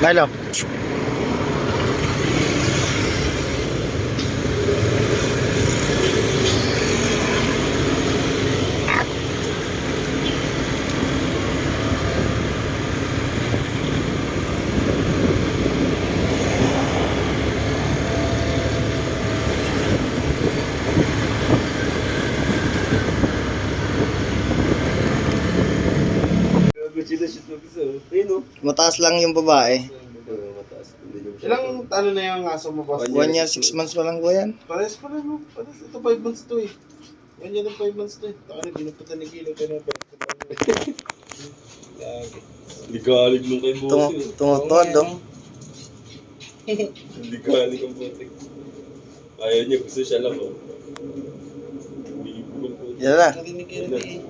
Milo. Mataas lang yung babae. Ilang ano na yung aso mo, boss? 1 year, 6 months pa lang po yan. Pares pa rin mo. Pares. Ito 5 months to eh. 1 year and 5 months to eh. Taka na, ginuputan ni Kilo. Pero Hindi kalig nung kay boss eh. Tungotod, do. Hindi kalig ang putik. Ayaw niya, gusto siya lang oh. Yan na. gusto din ni Candy.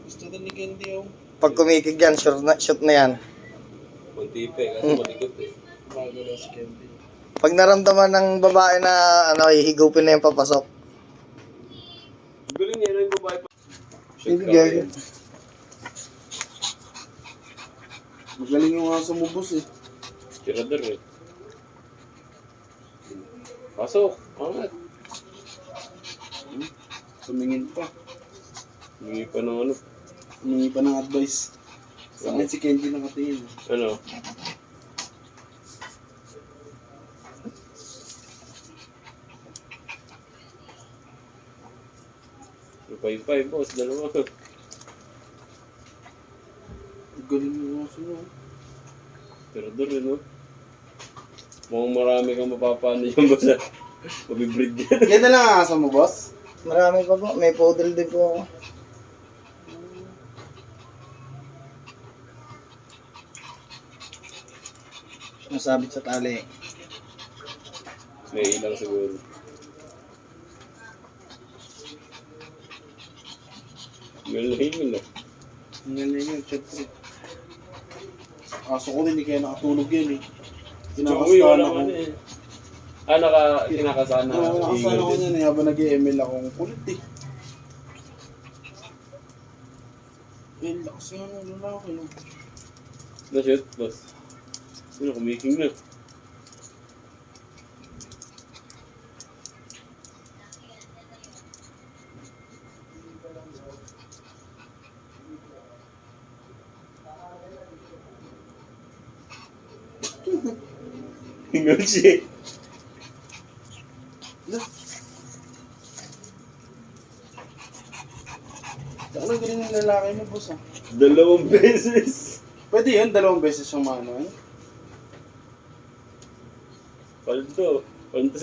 Gusto din ni Candy oh. Pag kumikig yan, shoot na yan. Kunti pa eh, kasi malikot eh. Bago na si Candy. Pag naramdaman ng babae na hihigupin na yung papasok. Galing niya na yung babae pa. Ibigay. Magaling yung aso mo, boss eh. Tirador eh. Pasok, angat. Tumingin pa. Hindi pa ng ano. Humingi pa ng advice. Sa akin si Candy nakatingin. Ano? Pay-pay, boss. Dalawa. Galing yung aso mo. Tirador eh, no? Mukhang marami kang mapapano yung basta. Mabibreed yan. Yan na lang ang aso mo, boss? Marami pa po. May poodle din po ako. Nasabit sa tali. May ilang siguro. Galing na. Ang galing yun, syempre. Aso ko rin, hindi kaya nakatulog yan eh. Uy, Kinakastahan wala ako. man eh. Kinakasana. Kinakastahan ako niyan eh, habang nag-ML akong kulit eh. Eh, lakas nga nung lalaki no. Na-shoot, boss. Ano, kumiking na. Hingal siya. Saan ang galing ng lalaki mo, boss ah? 2 beses. Pwede yun, 2 beses yung manual. Paldo. Paldo